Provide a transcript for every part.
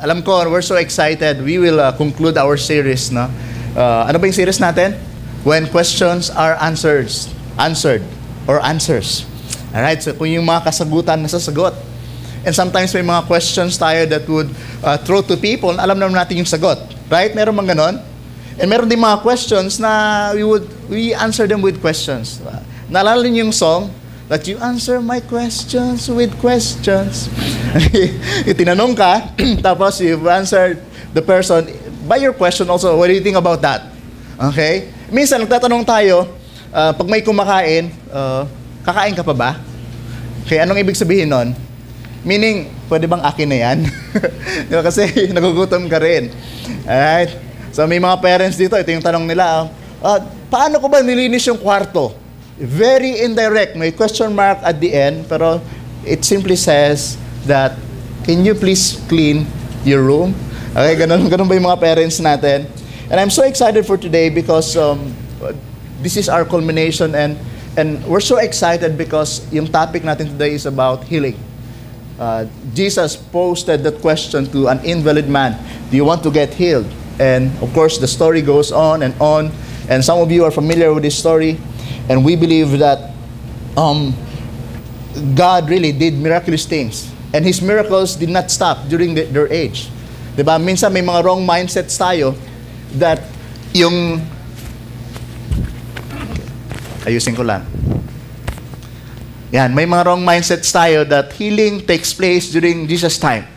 alam ko, we're so excited. We will conclude our series, no? Ano ba yung series natin? When questions are answered, or answers. Alright, so kung yung mga kasagutan nasasagot. And sometimes may mga questions tayo that would throw to people, alam naman natin yung sagot. Right? Meron bang ganon? And meron din mga questions na we answer them with questions. Naalala niyo yung song, that you answer my questions with questions. Itinanong ka, tapos you've answered the person by your question also. What do you think about that? Okay? Minsan, nagtatanong tayo, pag may kumakain, kakain ka pa ba? Okay, anong ibig sabihin nun? Meaning, pwede bang akin na yan? Kasi nagugutom ka rin. Alright? So, may mga parents dito, ito yung tanong nila, paano ko ba nilinis yung kwarto? Very indirect. May question mark at the end, pero it simply says that, can you please clean your room? Okay, ganun ba yung mga parents natin? And I'm so excited for today because this is our culmination and we're so excited because yung topic natin today is about healing. Jesus posed that question to an invalid man. Do you want to get healed? And of course, the story goes on. And some of you are familiar with this story. And we believe that God really did miraculous things. And His miracles did not stop during their age. Diba? Minsan may mga wrong mindsets tayo that yung... Ayusin ko lang. Yan, may mga wrong mindsets tayo that healing takes place during Jesus' time.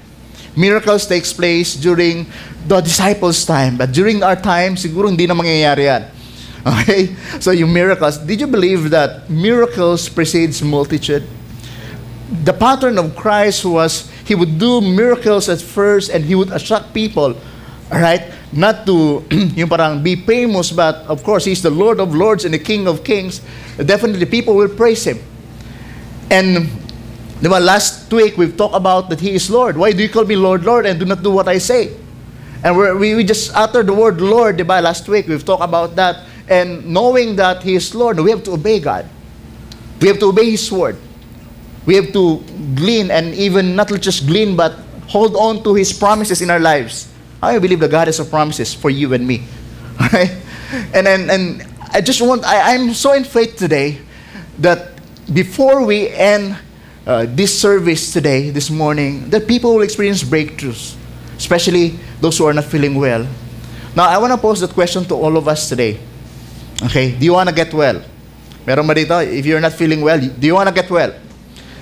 Miracles takes place during the disciples' time. But during our time, siguro hindi na mangyayari yan. Okay? So yung miracles, did you believe that miracles precedes multitude? The pattern of Christ was, He would do miracles at first and He would attract people, alright? Not to, yung parang be famous, but of course, He's the Lord of Lords and the King of Kings. Definitely, people will praise Him. And, diba, last week, we've talked about that He is Lord. Why do you call me Lord, Lord, and do not do what I say? And we just uttered the word Lord, diba, last week. We've talked about that. And knowing that He is Lord, we have to obey God. We have to obey His word. We have to glean, and even not just glean, but hold on to His promises in our lives. I believe that God has promises for you and me. Right? And I just I'm so in faith today that before we end this service today, this morning, that people will experience breakthroughs, especially those who are not feeling well. Now, I want to pose that question to all of us today. Okay, do you want to get well? Meron ba dito? If you're not feeling well, do you want to get well?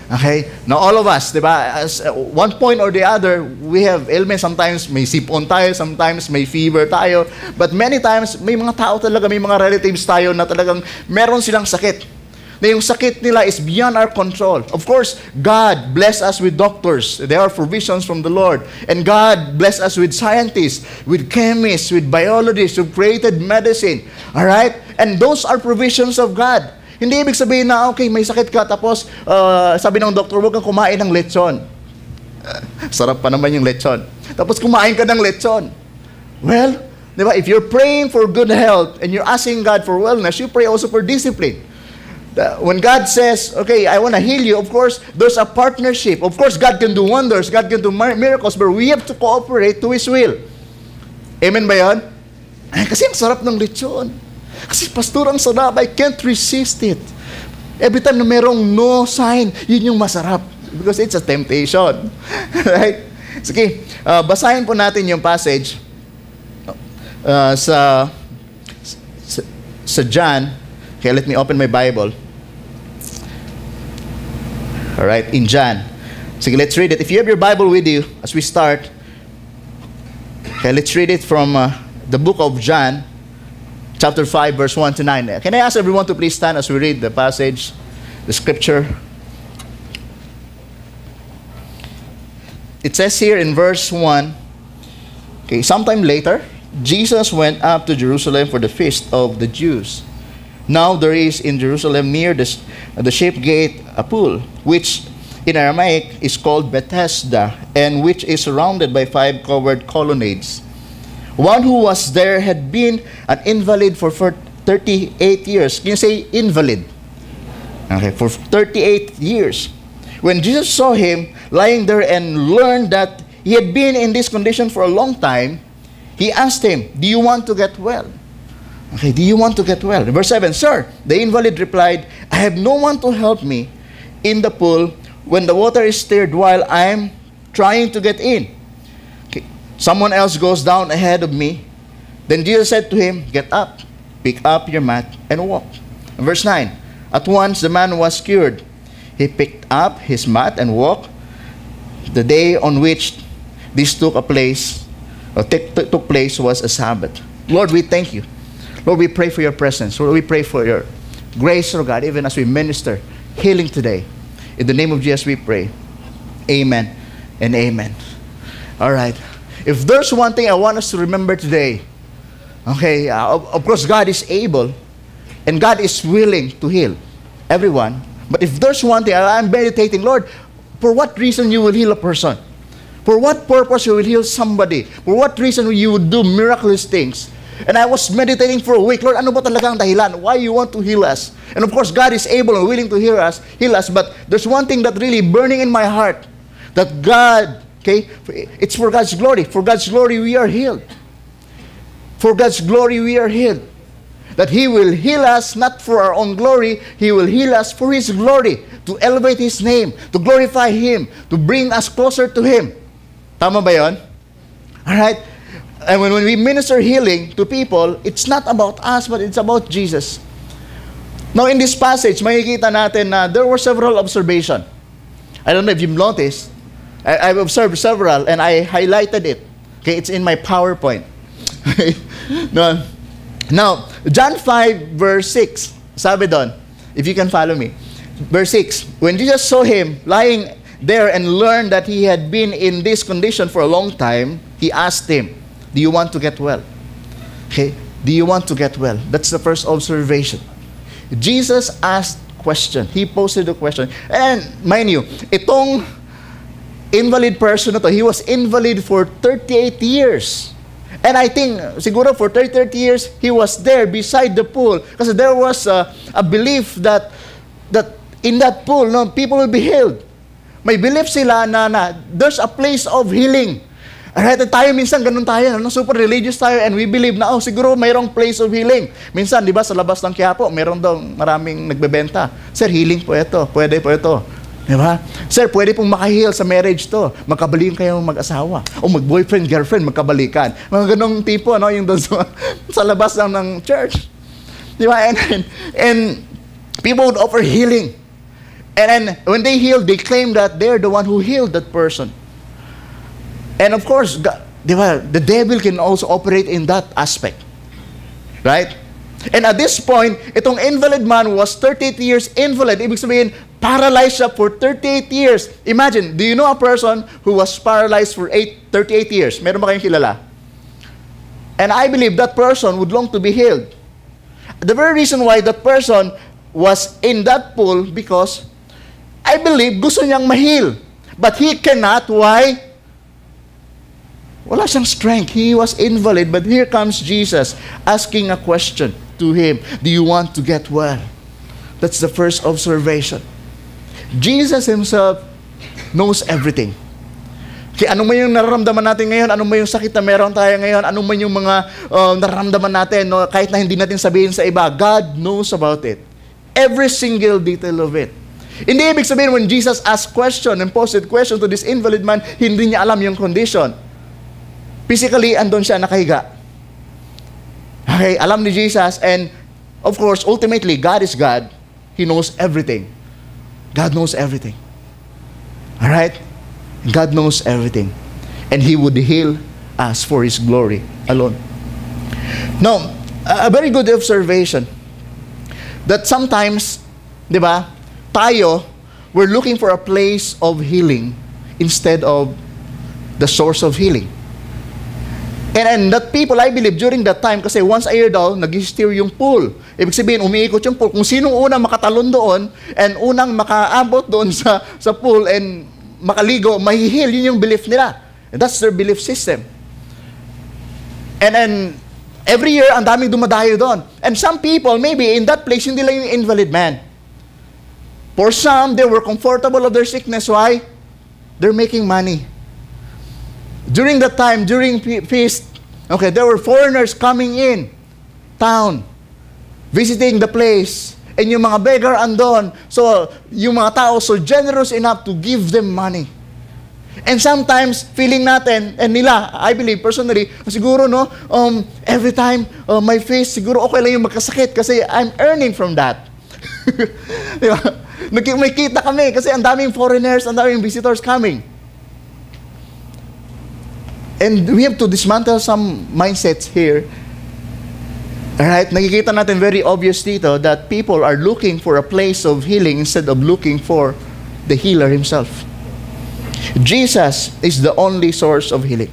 Okay, now all of us, diba, as one point or the other, we have ailments. Sometimes may sipon tayo, sometimes may fever tayo. But many times, may mga tao talaga, may mga relatives tayo na talagang meron silang sakit. Na yung sakit nila is beyond our control. Of course, God bless us with doctors. There are provisions from the Lord. And God bless us with scientists, with chemists, with biologists who created medicine. Alright? And those are provisions of God. Hindi ibig sabihin na, okay, may sakit ka, tapos sabi ng doktor, huwag kang kumain ng lechon. Sarap pa naman yung lechon. Tapos kumain ka ng lechon. Well, di ba, if you're praying for good health and you're asking God for wellness, you pray also for discipline. When God says, okay, I want to heal you, of course, there's a partnership. Of course, God can do wonders, God can do miracles, but we have to cooperate to His will. Amen ba yun? Kasi ang sarap ng lechon. Kasi, pastor, ang sarap, I can't resist it. Every time na merong no sign, yun yung masarap. Because it's a temptation. Right? Sige, basahin po natin yung passage sa John. Okay, let me open my Bible. Alright, in John. Sige, let's read it. If you have your Bible with you, as we start, okay, let's read it from the book of John, chapter 5, verse 1 to 9. Can I ask everyone to please stand as we read the passage, the scripture? It says here in verse 1, okay, sometime later, Jesus went up to Jerusalem for the feast of the Jews. Now there is in Jerusalem near the sheep gate a pool, which in Aramaic is called Bethesda, and which is surrounded by 5 covered colonnades. One who was there had been an invalid for 38 years. Can you say invalid? Okay, for 38 years. When Jesus saw him lying there and learned that he had been in this condition for a long time, he asked him, do you want to get well? Okay, do you want to get well? Verse 7, Sir, the invalid replied, I have no one to help me in the pool when the water is stirred while I am trying to get in. Okay. Someone else goes down ahead of me. Then Jesus said to him, get up, pick up your mat, and walk. Verse 9, at once the man was cured. He picked up his mat and walked. The day on which this took place was a Sabbath. Lord, we thank you. Lord, we pray for your presence. Lord, we pray for your grace, Lord God, even as we minister healing today. In the name of Jesus, we pray. Amen and amen. All right. If there's one thing I want us to remember today, okay, of course, God is able and God is willing to heal everyone. But if there's one thing I'm meditating, Lord, for what reason you will heal a person? For what purpose you will heal somebody? For what reason you would do miraculous things? And I was meditating for a week, Lord, ano ba talaga ang dahilan? Why you want to heal us? And of course, God is able and willing to heal us. But there's one thing that really burning in my heart, that God, okay, it's for God's glory. For God's glory, we are healed. For God's glory, we are healed. That He will heal us not for our own glory, He will heal us for His glory, to elevate His name, to glorify Him, to bring us closer to Him. Tama ba yun? Alright? And when we minister healing to people, it's not about us, but it's about Jesus. Now, in this passage, makikita natin na there were several observations. I don't know if you've noticed. I've observed several, and I highlighted it. Okay, it's in my PowerPoint. No. Now, John 5, verse 6, sabi doon, if you can follow me. Verse 6, when Jesus saw him lying there and learned that he had been in this condition for a long time, he asked him, do you want to get well? Okay, do you want to get well? That's the first observation. Jesus asked question. He posted a question. And mind you, itong invalid person na to, he was invalid for 38 years. And I think, siguro for 30 years, he was there beside the pool. Because there was a belief that in that pool, no, people will be healed. May belief sila na there's a place of healing. Alright, tayo minsan ganun tayo, no? Super religious tayo, and we believe na, siguro mayroong place of healing. Minsan, di ba, sa labas ng Quiapo, mayroong daw maraming nagbebenta. Sir, healing po ito, pwede po ito. Di ba? Sir, pwede pong makahil sa marriage to. Magkabalikan kayong mag-asawa. O mag-boyfriend, girlfriend, magkabalikan. Mga ganong tipo, no? Yung doon sa labas lang ng church. Di ba? And people would offer healing. And then, when they healed, they claim that they're the one who healed that person. And of course, God, di ba, the devil can also operate in that aspect. Right? And at this point, itong invalid man was 38 years invalid. Ibig sabihin, paralyzed siya for 38 years. Imagine, do you know a person who was paralyzed for 38 years? Meron ba kayong kilala? And I believe that person would long to be healed. The very reason why that person was in that pool, because I believe gusto niyang mahil. But he cannot. Why? Wala siyang strength. He was invalid. But here comes Jesus asking a question to him. Do you want to get well? That's the first observation. Jesus himself knows everything. Kaya ano man yung nararamdaman natin ngayon, ano man yung sakit na meron tayo ngayon, ano man yung mga nararamdaman natin, no, kahit na hindi natin sabihin sa iba, God knows about it. Every single detail of it. Hindi ibig sabihin when Jesus asked question and posed question to this invalid man, hindi niya alam yung condition. Physically, andun siya nakahiga. Okay, alam ni Jesus, and of course, ultimately, God is God. He knows everything. God knows everything. Alright? God knows everything. And He would heal us for His glory alone. Now, a very good observation that sometimes, di ba, tayo, we're looking for a place of healing instead of the source of healing. And that people, I believe, during that time, kasi once a year daw, nag-steer yung pool. Ibig sabihin, umiikot yung pool. Kung sinong unang makatalon doon, and unang makaabot doon sa pool, and makaligo, mahihil. Yun yung belief nila. And that's their belief system. And then, every year, ang daming dumadayo doon. And some people, maybe, in that place, hindi lang yung invalid man. For some, they were comfortable of their sickness. Why? They're making money. During that time, during feast, okay, there were foreigners coming in town, visiting the place, and yung mga beggar andon. So, yung mga tao so generous enough to give them money. And sometimes, feeling natin, and nila, I believe, personally, siguro, no, every time my face, siguro okay lang yung magkasakit kasi I'm earning from that. Di ba? May kita kami kasi ang daming foreigners, ang daming visitors coming. And we have to dismantle some mindsets here. Alright? Nakikita natin very obvious dito that people are looking for a place of healing instead of looking for the healer himself. Jesus is the only source of healing.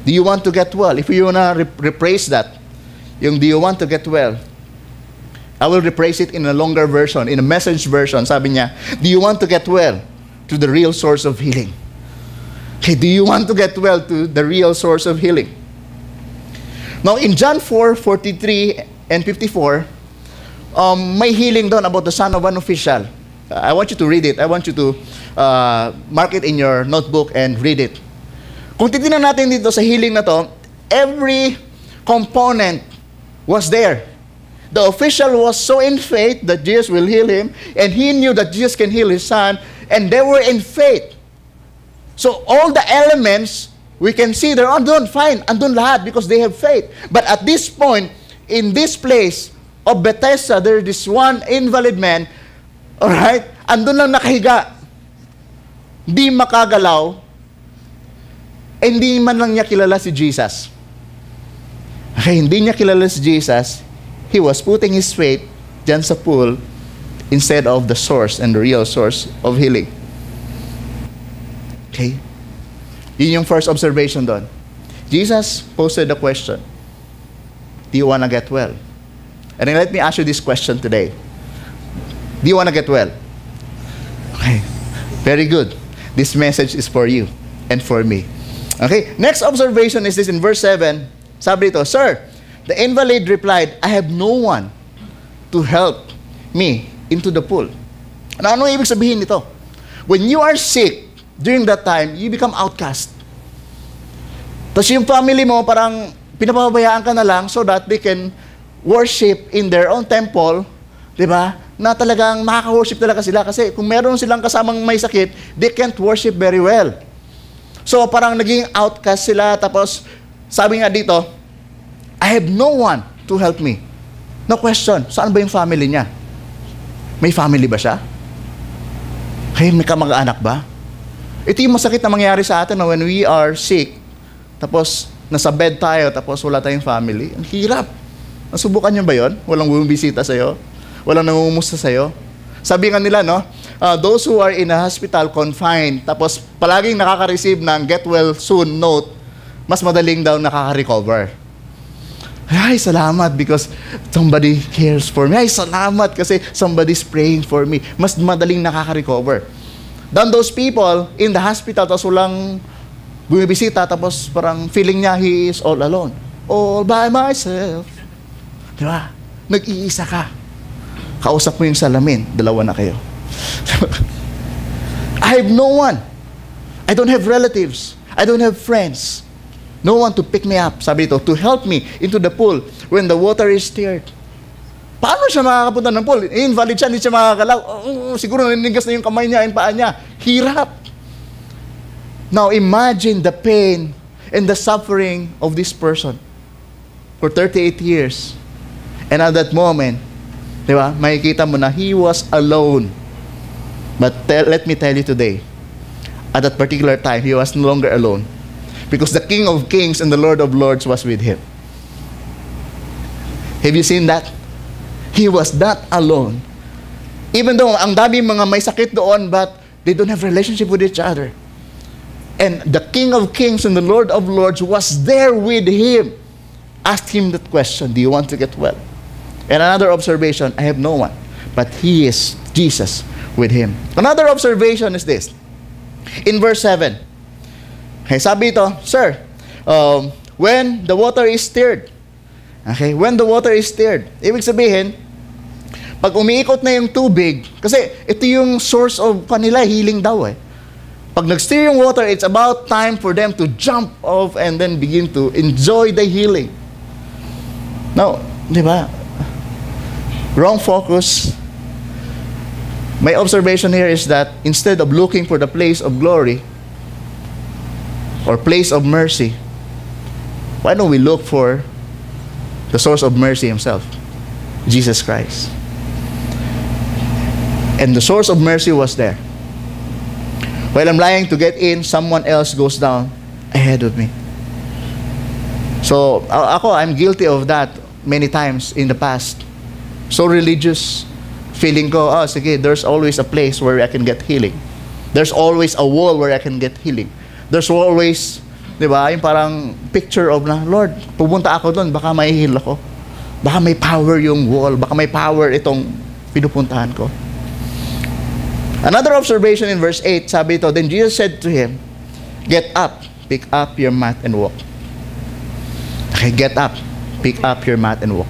Do you want to get well? If you want to rephrase that, yung do you want to get well? I will rephrase it in a longer version, in a message version. Sabi niya, do you want to get well to the real source of healing? Okay, do you want to get well to the real source of healing? Now, in John 4:43 and 54, may healing doon about the son of an official. I want you to read it. I want you to mark it in your notebook and read it. Kung titignan natin dito sa healing na to, every component was there. The official was so in faith that Jesus will heal him, and he knew that Jesus can heal his son, and they were in faith. So all the elements, we can see they're andun, fine, andun lahat because they have faith. But at this point, in this place of Bethesda, there is this one invalid man, alright, andun lang nakahiga, di makagalaw, hindi man lang niya kilala si Jesus. Okay, hindi niya kilala si Jesus. He was putting his faith dyan sa pool instead of the source and the real source of healing. Okay? Yun yung first observation doon. Jesus posted the question, do you want to get well? And then let me ask you this question today. Do you want to get well? Okay. Very good. This message is for you and for me. Okay? Next observation is this in verse 7. Sabi dito, Sir, the invalid replied, I have no one to help me into the pool. Ano ibig sabihin nito? When you are sick, during that time, you become outcast. Tapos yung family mo, parang pinapabayaan ka na lang so that they can worship in their own temple, di ba? Na talagang makaka-worship talaga sila. Kasi kung meron silang kasamang may sakit, they can't worship very well. So parang naging outcast sila. Tapos sabi nga dito, I have no one to help me. No question, saan ba yung family niya? May family ba siya? Hey, may kamag-anak ba? Ito yung masakit na mangyayari sa atin when we are sick, tapos nasa bed tayo, tapos wala tayong family. Ang hirap. Nasubukan niyo ba yun? Walang bumibisita sa'yo? Walang nangungumusta sa'yo? Sabi nga nila, no? Those who are in a hospital confined, tapos palaging nakaka-receive ng get well soon note, mas madaling daw nakaka-recover. Ay, salamat because somebody cares for me. Ay, salamat kasi somebody's praying for me. Mas madaling nakaka-recover. Than those people in the hospital, tapos walang bumibisita, tapos parang feeling niya he is all alone. All by myself. Di ba? Nag-iisa ka. Kausap mo yung salamin. Dalawa na kayo. I have no one. I don't have relatives. I don't have friends. No one to pick me up, sabi dito, to help me into the pool when the water is stirred. Paano siya makakapunta ng pool? Invalid siya, hindi siya makakalaw. Siguro nanigas na yung kamay niya and paa niya. Hirap. Now imagine the pain and the suffering of this person for 38 years. And at that moment, di ba, makikita mo na he was alone. But let me tell you today, at that particular time, he was no longer alone. Because the King of Kings and the Lord of Lords was with him. Have you seen that? He was not alone. Even though ang dami mga may sakit doon, but they don't have relationship with each other. And the King of Kings and the Lord of Lords was there with him. Asked him that question, do you want to get well? And another observation, I have no one. But he is Jesus with him. Another observation is this. In verse 7, okay, sabi ito, Sir, when the water is stirred, okay, when the water is stirred, ibig sabihin, pag umiikot na yung tubig, kasi ito yung source of kanila, healing daw eh. Pag nag-stir yung water, it's about time for them to jump off and then begin to enjoy the healing. Now, di ba? Wrong focus. My observation here is that instead of looking for the place of glory or place of mercy, why don't we look for the source of mercy himself, Jesus Christ? And the source of mercy was there. While I'm lying to get in, someone else goes down ahead of me. So, I'm guilty of that many times in the past. So religious, feeling ko, sige, there's always a place where I can get healing. There's always a wall where I can get healing. There's always, di ba, yung parang picture of na, Lord, pupunta ako doon, baka may heal ako. Baka may power yung wall, baka may power itong pinupuntahan ko. Another observation in verse 8, sabi ito, then Jesus said to him, get up, pick up your mat and walk. Okay, get up, pick up your mat and walk.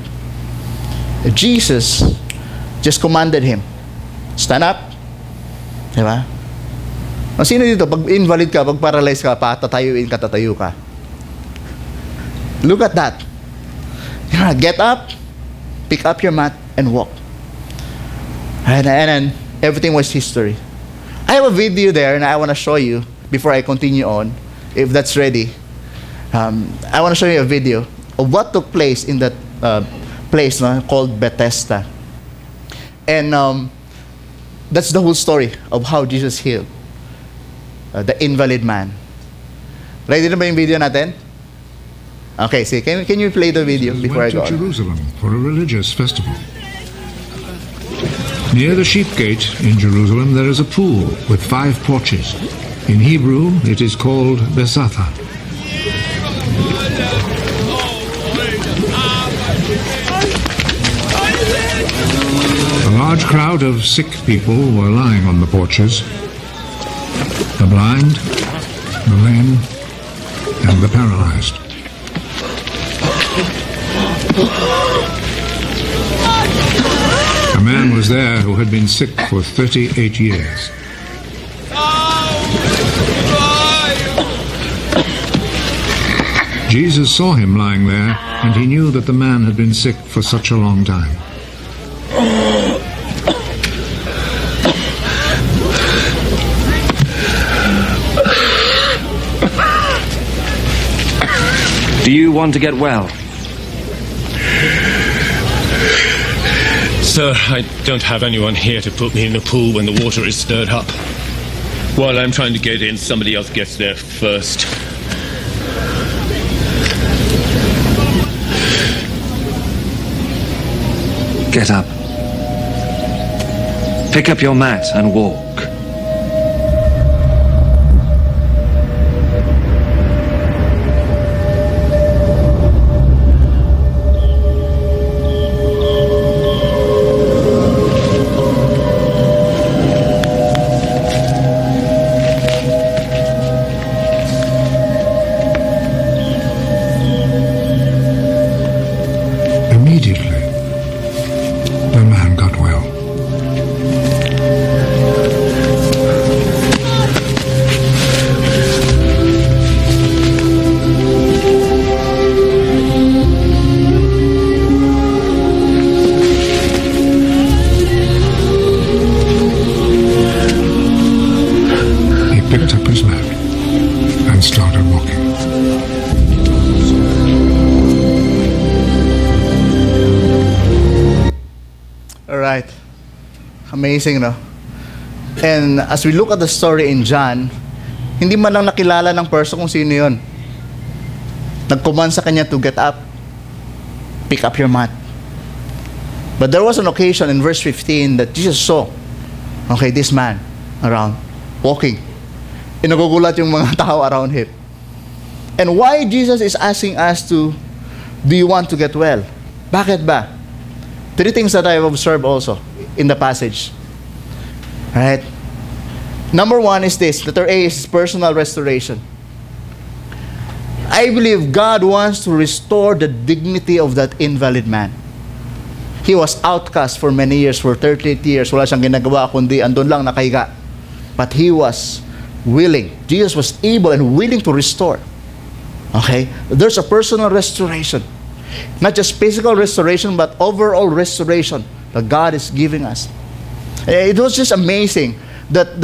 Jesus just commanded him, stand up. Diba? Sino dito, pag invalid ka, pag paralyzed ka, patatayuin ka, tatayo ka. Look at that. Get up, pick up your mat, and walk. And then, everything was history. I have a video there, and I want to show you, before I continue on, if that's ready. I want to show you a video of what took place in that place called Bethesda. And that's the whole story of how Jesus healed the invalid man. Ready na ba yung video natin? Okay, see, can you play the video before I go on? Went to Jerusalem for a religious festival. Near the sheep gate in Jerusalem there is a pool with 5 porches. In Hebrew it is called Besatha. A large crowd of sick people were lying on the porches. The blind, the lame, and the paralyzed. A man was there who had been sick for 38 years. Jesus saw him lying there, and he knew that the man had been sick for such a long time. Do you want to get well? Sir, I don't have anyone here to put me in the pool when the water is stirred up. While I'm trying to get in, somebody else gets there first. Get up. Pick up your mat and walk. Immediately, the man got well. He picked up his mat and started walking. Alright. Amazing, no? And as we look at the story in John, hindi man lang nakilala ng person kung sino yun. Nag-command sa kanya to get up, pick up your mat. But there was an occasion in verse 15 that Jesus saw, okay, this man around, walking. And nagugulat yung mga tao around him. And why Jesus is asking us to, do you want to get well? Bakit ba? 3 things that I have observed also in the passage. Right? Number 1 is this. Letter A is personal restoration. I believe God wants to restore the dignity of that invalid man. He was outcast for many years, for 38 years. Wala siyang ginagawa kundi andun lang nakahiga. But he was willing. Jesus was able and willing to restore. Okay? There's a personal restoration. Not just physical restoration, but overall restoration that God is giving us. It was just amazing that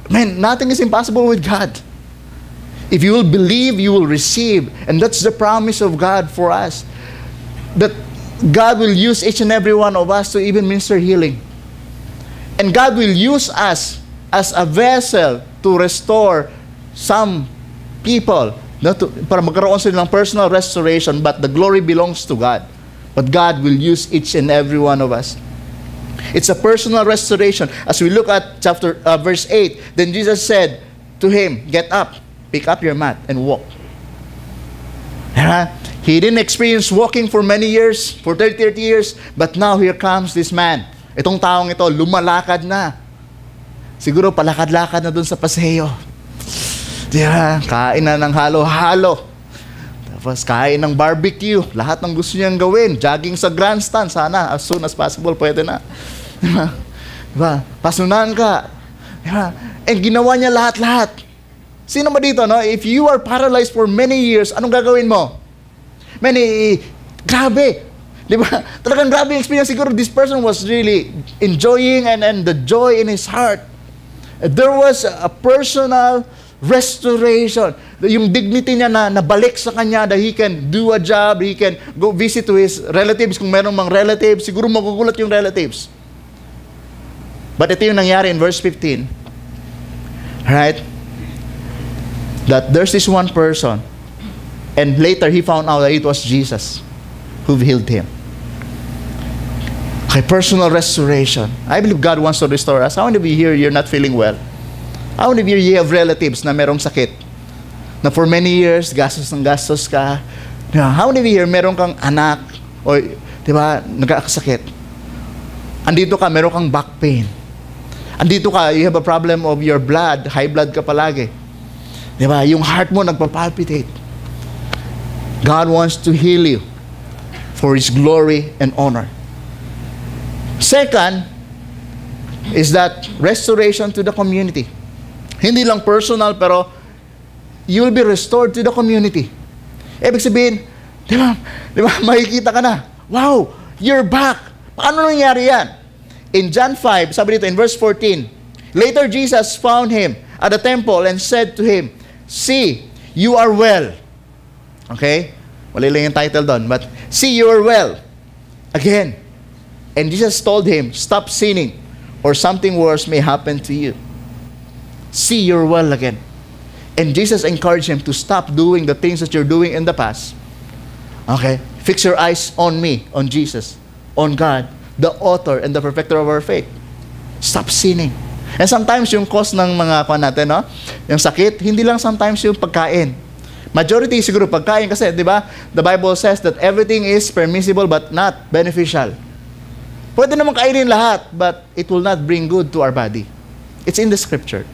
man, nothing is impossible with God. If you will believe, you will receive. And that's the promise of God for us. That God will use each and every one of us to even minister healing. And God will use us as a vessel to restore some people. Para magkaroon sila ng personal restoration, but the glory belongs to God. But God will use each and every one of us. It's a personal restoration. As we look at verse 8, then Jesus said to him, "Get up, pick up your mat, and walk." He didn't experience walking for many years, for 30 years, but now here comes this man. Itong taong ito, lumalakad na. Siguro palakad-lakad na dun sa paseo. Diba? Kain na ng halo-halo. Tapos kain ng barbecue. Lahat ng gusto niyang gawin. Jogging sa grandstand. Sana, as soon as possible, pwede na. Diba? Diba? Pasunan ka. Diba? And ginawa niya lahat-lahat. Sino ba dito, no? If you are paralyzed for many years, anong gagawin mo? Grabe. Diba? Talagang grabe yung experience. Siguro this person was really enjoying and the joy in his heart. There was a personal restoration. Yung dignity niya na nabalik sa kanya, that he can do a job, he can go visit to his relatives. Kung meron mang relatives, siguro magugulat yung relatives. But ito yung nangyari in verse 15. Right? That there's this one person, and later he found out that it was Jesus who healed him. Okay, personal restoration. I believe God wants to restore us. How many of you here, you're not feeling well? How many of you have relatives na merong sakit? Na for many years, gastos ng gastos ka. How many of you here, meron kang anak, o, di ba, nagkakasakit? Andito ka, meron kang back pain. Andito ka, you have a problem of your blood, high blood ka palagi. Di ba, yung heart mo nagpapalpitate. God wants to heal you for His glory and honor. Second, is that restoration to the community. Hindi lang personal, pero you will be restored to the community. Ibig sabihin, di ba, makikita ka na, wow, you're back. Paano nangyari yan? In John 5, sabi dito, in verse 14, later Jesus found him at the temple and said to him, "See, you are well." Okay? Wala lang yung title doon, but see, you are well. Again. And Jesus told him, "Stop sinning, or something worse may happen to you." See, you're well again. And Jesus encouraged him to stop doing the things that you're doing in the past. Okay? Fix your eyes on me, on Jesus, on God, the author and the perfecter of our faith. Stop sinning. And sometimes yung cause ng mga natin, no? Yung sakit, hindi lang sometimes yung pagkain. Majority siguro pagkain kasi, di ba? The Bible says that everything is permissible but not beneficial. Pwede naman kainin lahat, but it will not bring good to our body. It's in the scripture.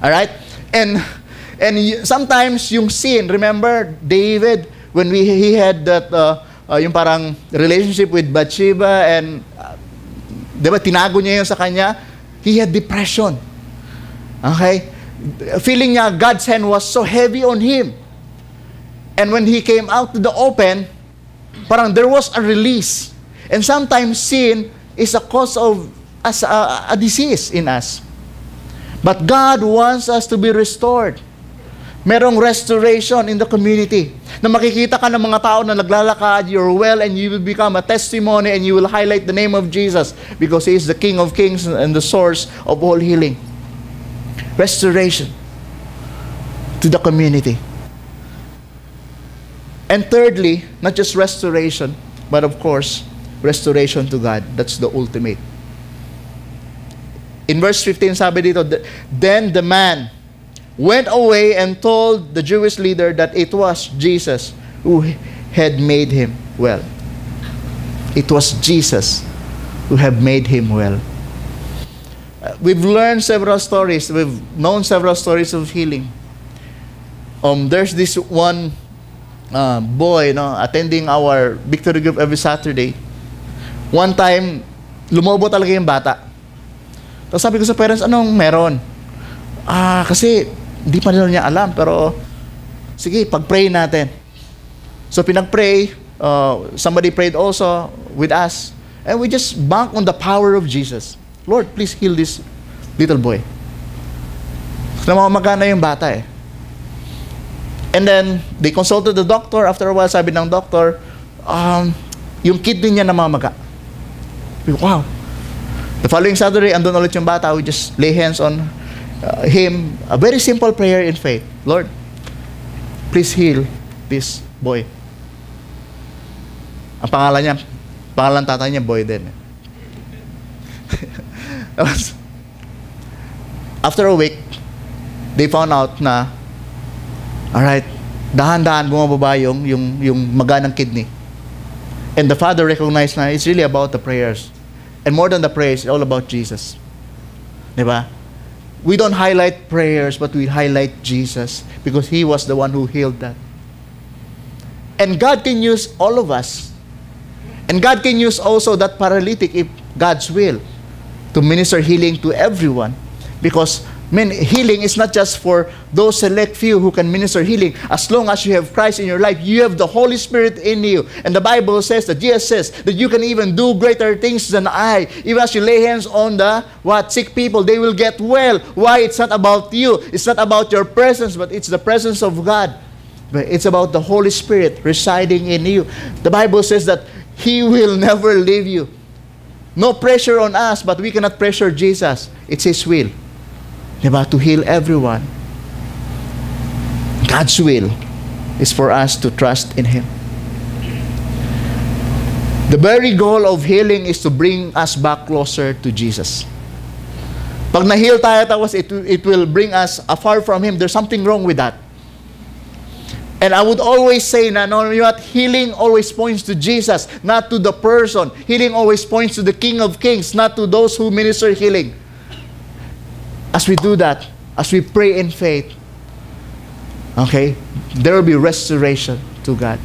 Alright? And sometimes yung sin, remember David, when he had that, yung parang relationship with Bathsheba, and, di ba, tinago niya yun sa kanya, he had depression. Okay? Feeling niya, God's hand was so heavy on him. And when he came out to the open, parang there was a release. And sometimes sin is a cause of a disease in us. But God wants us to be restored. Merong restoration in the community. Na makikita ka ng mga tao na naglalakad, you're well, and you will become a testimony, and you will highlight the name of Jesus because He is the King of Kings and the source of all healing. Restoration to the community. And thirdly, not just restoration, but of course, restoration to God. That's the ultimate. In verse 15, sabi dito, then the man went away and told the Jewish leader that it was Jesus who had made him well. It was Jesus who had made him well. We've learned several stories. We've known several stories of healing. There's this one boy, no, attending our victory group every Saturday. One time, lumobo talaga yung bata. Tapos sabi ko sa parents, anong meron? Kasi hindi pa nila niya alam, pero sige, pag-pray natin. So pinag-pray, somebody prayed also with us, and we just bank on the power of Jesus. Lord, please heal this little boy. Namamagana yung bata eh. And then, they consulted the doctor. After a while, sabi ng doctor, yung kidney niya namamaga. Wow. The following Saturday, andun ulit yung bata. We just lay hands on him. A very simple prayer in faith. Lord, please heal this boy. Ang pangalan tatay niya, boy din. After a week, they found out na, alright, dahan-dahan bumababa yung maga ng kidney. And the father recognized na it's really about the prayers. And more than the prayers, it's all about Jesus. Diba? We don't highlight prayers, but we highlight Jesus because He was the one who healed that. And God can use all of us. And God can use also that paralytic if God's will to minister healing to everyone. Because healing is not just for those select few who can minister healing. As long as you have Christ in your life, you have the Holy Spirit in you. And the Bible says, that Jesus says, that you can even do greater things than I. Even as you lay hands on the sick people, they will get well. Why? It's not about you. It's not about your presence, but it's the presence of God. But it's about the Holy Spirit residing in you. The Bible says that He will never leave you. No pressure on us, but we cannot pressure Jesus. It's His will. Diba? To heal everyone. God's will is for us to trust in Him. The very goal of healing is to bring us back closer to Jesus. Pag na-heal tayo, tapos it will bring us afar from Him. There's something wrong with that. And I would always say na, no, you know what? Healing always points to Jesus, not to the person. Healing always points to the King of Kings, not to those who minister healing. As we do that, as we pray in faith, okay, there will be restoration to God.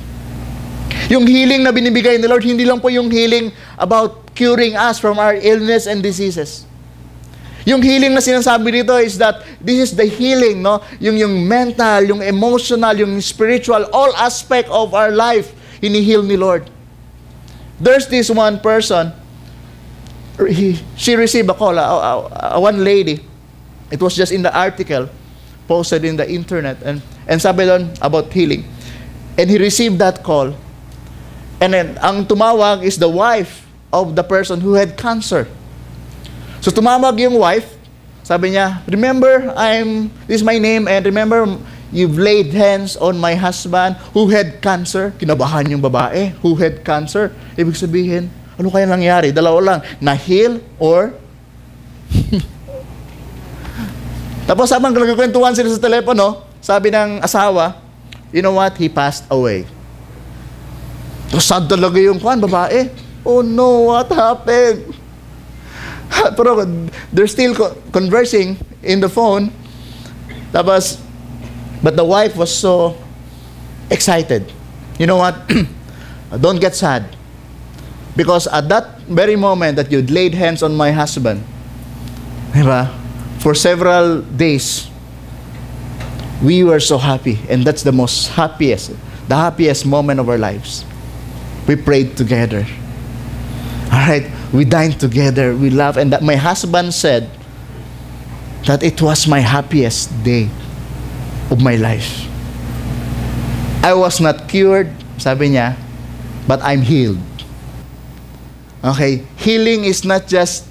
Yung healing na binibigay ni Lord, hindi lang po yung healing about curing us from our illness and diseases. Yung healing na sinasabi dito is that this is the healing, no? Yung mental, yung emotional, yung spiritual, all aspect of our life, hini-heal ni Lord. There's this one person, she received a call, one lady. It was just in the article posted in the internet, and sabi doon about healing. And he received that call. And then, ang tumawag is the wife of the person who had cancer. So tumawag yung wife, sabi niya, remember, this is my name, and remember, you've laid hands on my husband who had cancer. Kinabahan yung babae, who had cancer. Ibig sabihin, ano kaya nangyari? Dalawa lang, na-heal or... Tapos habang nagkakwentuhan sila sa telepono, sabi ng asawa, you know what? He passed away. Tapos sad talaga yung babae. Oh no, what happened? Pero they're still conversing in the phone. Tapos, but the wife was so excited. You know what? Don't get sad. Because at that very moment that you laid hands on my husband, diba? For several days, we were so happy. And that's the happiest moment of our lives. We prayed together. Alright, we dined together, we laughed, and that my husband said that it was my happiest day of my life. I was not cured, sabi niya, but I'm healed. Okay, healing is not just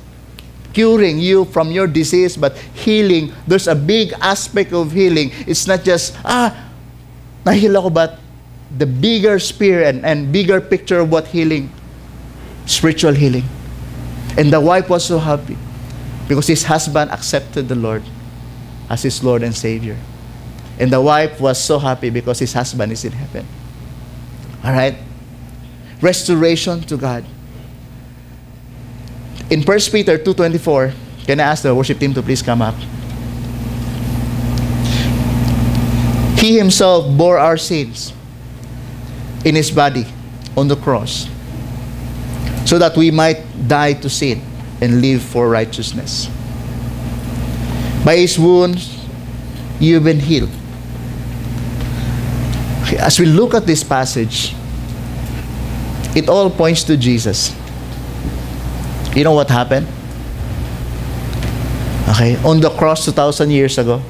curing you from your disease, but healing, there's a big aspect of healing. It's not just, nahil ako, but the bigger spirit and bigger picture of what healing, spiritual healing. And the wife was so happy because his husband accepted the Lord as his Lord and Savior. And the wife was so happy because his husband is in heaven. Alright? Restoration to God. In 1 Peter 2:24, can I ask the worship team to please come up? He Himself bore our sins in His body on the cross, so that we might die to sin and live for righteousness. By His wounds you've been healed. Okay, as we look at this passage, it all points to Jesus. You know what happened? Okay, on the cross 2,000 years ago,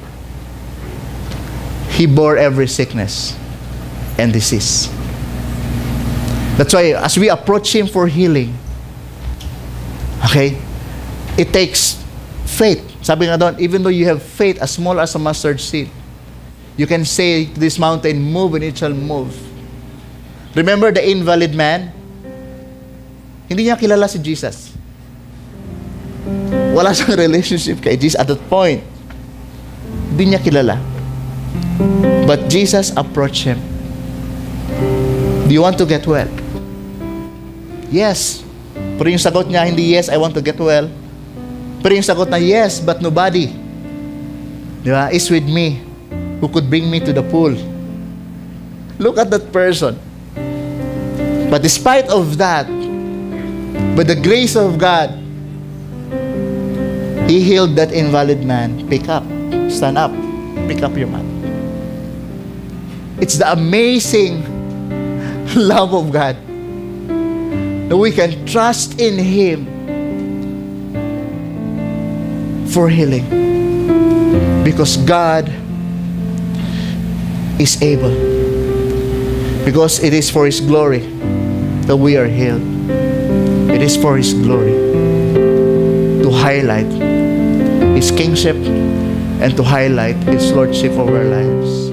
He bore every sickness and disease. That's why as we approach Him for healing, okay, it takes faith. Sabi nga doon, even though you have faith as small as a mustard seed, you can say to this mountain, move, and it shall move. Remember the invalid man? Hindi niya kilala si Jesus. Wala siyang relationship kay Jesus at that point. Hindi niya kilala. But Jesus approached him. Do you want to get well? Yes. Pero yung sagot niya, hindi yes, I want to get well. Pero yung sagot na yes, but nobody, di ba, is with me who could bring me to the pool. Look at that person. But despite of that, by the grace of God, He healed that invalid man. Pick up, stand up, pick up your mat. It's the amazing love of God that we can trust in Him for healing, because God is able, because it is for His glory that we are healed. It is for His glory to highlight His kingship and to highlight His lordship over our lives.